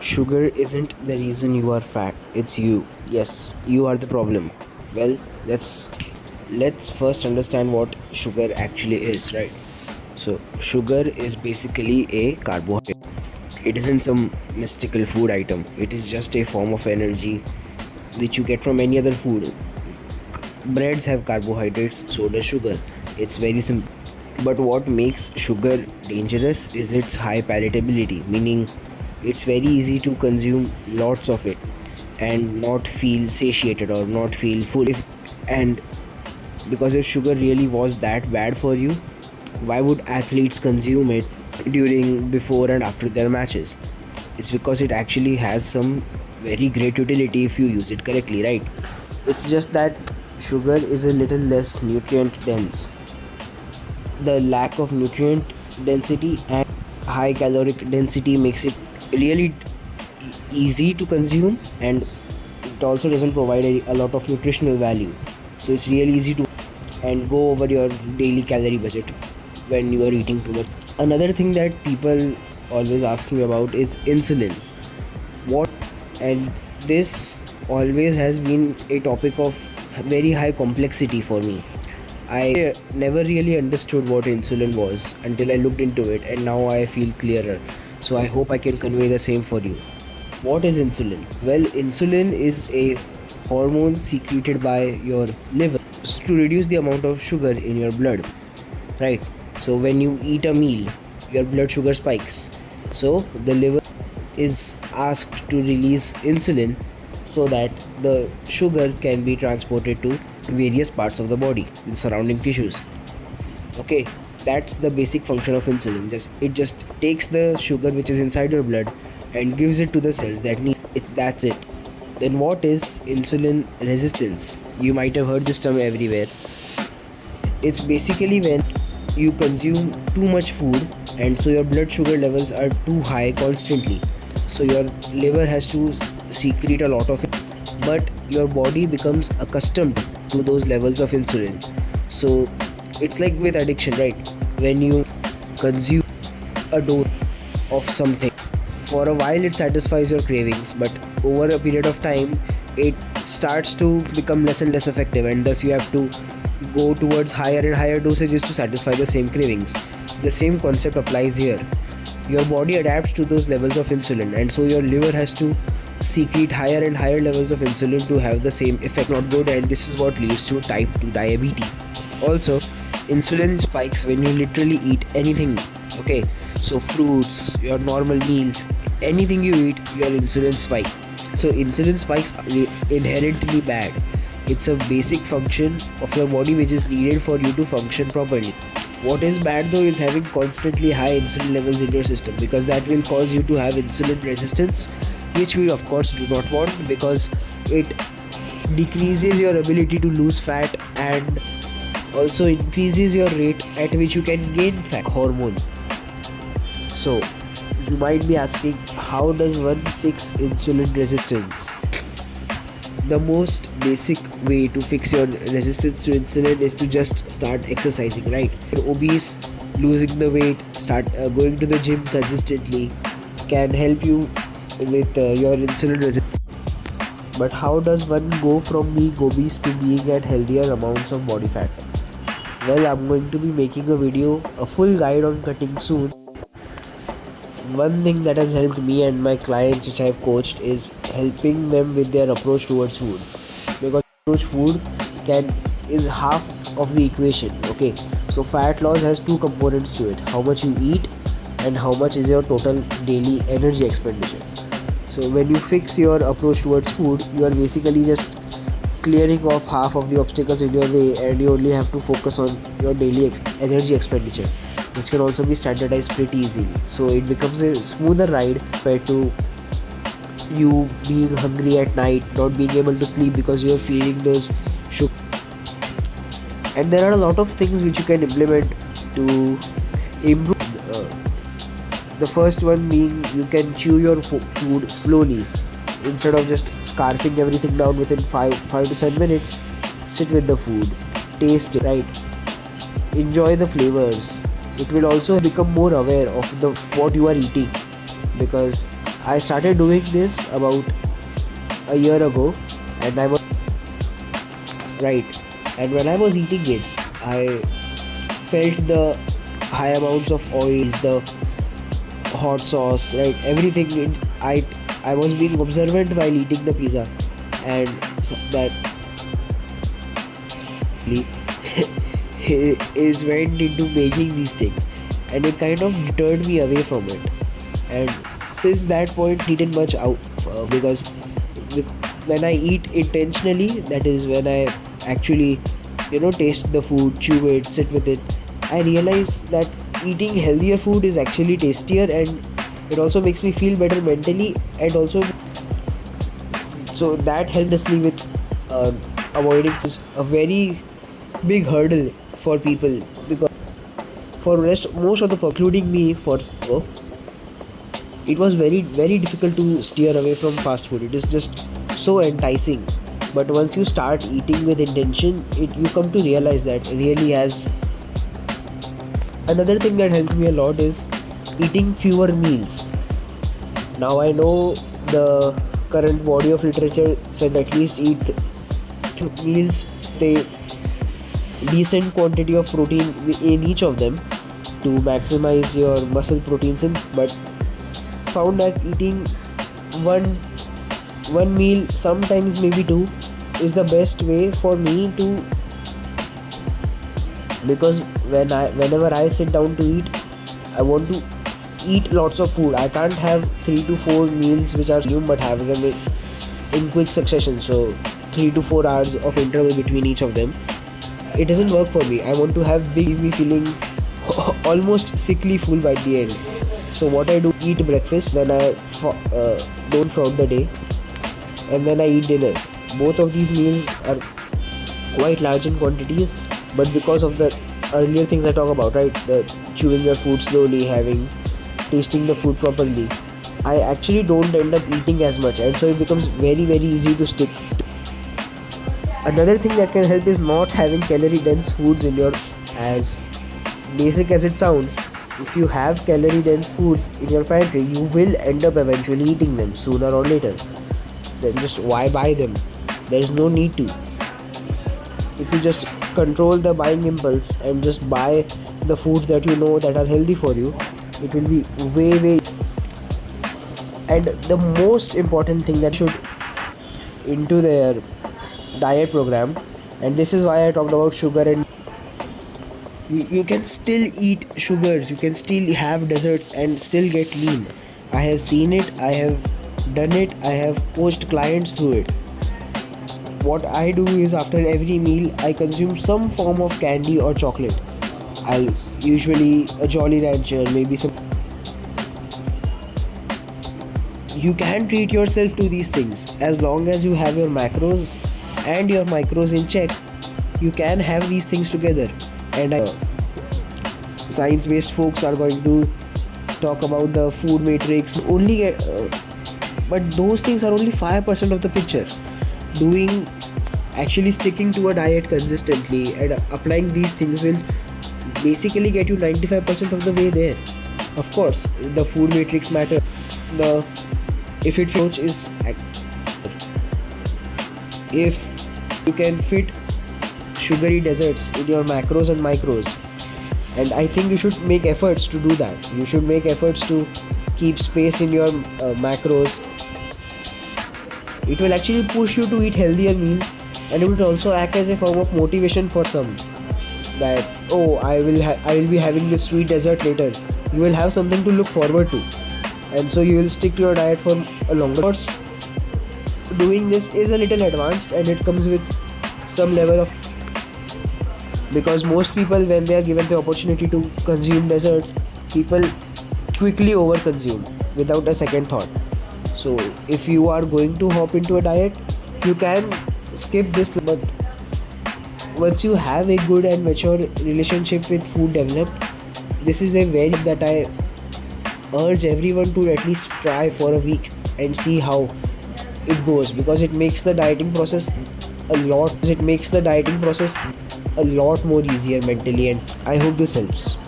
Sugar isn't the reason you are fat, it's you. Yes, you are the problem. Well, let's first understand what sugar actually is, right? So, sugar is basically a carbohydrate. It isn't some mystical food item. It is just a form of energy which you get from any other food. Breads have carbohydrates, so does sugar. It's very simple. But what makes sugar dangerous is its high palatability, meaning it's very easy to consume lots of it and not feel satiated or not feel full. And because if sugar really was that bad for you, why would athletes consume it during, before, and after their matches? It's because it actually has some very great utility if you use it correctly, right? It's just that sugar is a little less nutrient dense. The lack of nutrient density and high caloric density makes it really easy to consume, and it also doesn't provide a lot of nutritional value, so it's really easy to and go over your daily calorie budget when you are eating too much. Another thing that people always ask me about is insulin. What and this always has been a topic of very high complexity for me. I never really understood what insulin was until I looked into it, and now I feel clearer. So I hope I can convey the same for you. What is insulin? Well, insulin is a hormone secreted by your liver to reduce the amount of sugar in your blood, right? So when you eat a meal, your blood sugar spikes. So the liver is asked to release insulin so that the sugar can be transported to various parts of the body, the surrounding tissues. Okay, that's the basic function of insulin. It just takes the sugar which is inside your blood and gives it to the cells that need it. That's it. Then what is insulin resistance? You might have heard this term everywhere. It's basically when you consume too much food and so your blood sugar levels are too high constantly. So your liver has to secrete a lot of it, but your body becomes accustomed to those levels of insulin. So it's like with addiction, right? When you consume a dose of something, for a while it satisfies your cravings, but over a period of time it starts to become less and less effective, and thus you have to go towards higher and higher dosages to satisfy the same cravings. The same concept applies here. Your body adapts to those levels of insulin, and so your liver has to secrete higher and higher levels of insulin to have the same effect. Not good, and this is what leads to type 2 diabetes. Also, insulin spikes when you literally eat anything. Okay, so fruits, your normal meals, anything you eat, your insulin spike. So insulin spikes are inherently bad. It's a basic function of your body which is needed for you to function properly. What is bad though is having constantly high insulin levels in your system, because that will cause you to have insulin resistance, which we of course do not want, because it decreases your ability to lose fat and also increases your rate at which you can gain fat hormone. So you might be asking, how does one fix insulin resistance? The most basic way to fix your resistance to insulin is to just start exercising, right? If you're obese, losing the weight, start going to the gym consistently can help you with your insulin resistance. But how does one go from being obese to being at healthier amounts of body fat? Well, I'm going to be making a video, a full guide on cutting soon. One thing that has helped me and my clients which I've coached is helping them with their approach towards food, because approach food can is half of the equation. Okay, so fat loss has two components to it: how much you eat and how much is your total daily energy expenditure. So when you fix your approach towards food, you are basically just clearing off half of the obstacles in your way, and you only have to focus on your daily energy expenditure, which can also be standardized pretty easily. So it becomes a smoother ride compared to you being hungry at night, not being able to sleep because you're feeling those sugar. And there are a lot of things which you can implement to improve. The first one being, you can chew your food slowly. Instead of just scarfing everything down within 5 to 7 minutes, sit with the food, taste it, right? Enjoy the flavors. It will also become more aware of the what you are eating, because I started doing this about a year ago, and I was right. And when I was eating it, I felt the high amounts of oils, the hot sauce, right? Everything. I was being observant while eating the pizza, and that is went into making these things, and it kind of deterred me away from it. And since that point, eaten much out because when I eat intentionally, that is when I actually taste the food, chew it, sit with it. I realize that eating healthier food is actually tastier, and it also makes me feel better mentally, and also so that helped us with uh, avoiding is a very big hurdle for people, because for rest most of the people, including me, it was very difficult to steer away from fast food. It is just so enticing, but once you start eating with intention, you come to realize that it really has. Another thing that helped me a lot is eating fewer meals. Now I know the current body of literature said at least eat meals, they decent quantity of protein in each of them to maximize your muscle proteins in, but found that eating one one meal, sometimes maybe two, is the best way for me to, because whenever I sit down to eat, I want to eat lots of food. I can't have 3 to 4 meals which are new, but have them in quick succession, so 3 to 4 hours of interval between each of them. It doesn't work for me. I want to have me feeling almost sickly full by the end. So what I do, eat breakfast, then I don't throughout the day, and then I eat dinner. Both of these meals are quite large in quantities, but because of the earlier things I talk about, right, the chewing your food slowly, tasting the food properly, I actually don't end up eating as much, and so it becomes very easy to stick. Another thing that can help is not having calorie dense foods in your, as basic as it sounds. If you have calorie dense foods in your pantry, you will end up eventually eating them sooner or later. Then just why buy them? There is no need to. If you just control the buying impulse and just buy the foods that you know that are healthy for you, it will be way. And the most important thing that should into their diet program, and this is why I talked about sugar, and you can still eat sugars, you can still have desserts and still get lean. I have seen it, I have done it, I have coached clients through it. What I do is after every meal I consume some form of candy or chocolate. I'll usually a Jolly Rancher, maybe some. You can treat yourself to these things as long as you have your macros and your micros in check. You can have these things together, and science-based folks are going to talk about the food matrix only, but those things are only 5% of the picture. Actually sticking to a diet consistently and applying these things will basically get you 95% of the way there. Of course, the food matrix matter. If it approach is, if you can fit sugary desserts in your macros and micros, and I think you should make efforts to do that. You should make efforts to keep space in your macros. It will actually push you to eat healthier meals, and it will also act as a form of motivation for some, that I will be having this sweet dessert later. You will have something to look forward to, and so you will stick to your diet for a longer course. Doing this is a little advanced, and it comes with some level of, because most people, when they are given the opportunity to consume desserts, people quickly overconsume without a second thought. So if you are going to hop into a diet, you can skip this, but once you have a good and mature relationship with food developed, this is a very that I urge everyone to at least try for a week and see how it goes, because it makes the dieting process a lot more easier mentally, and I hope this helps.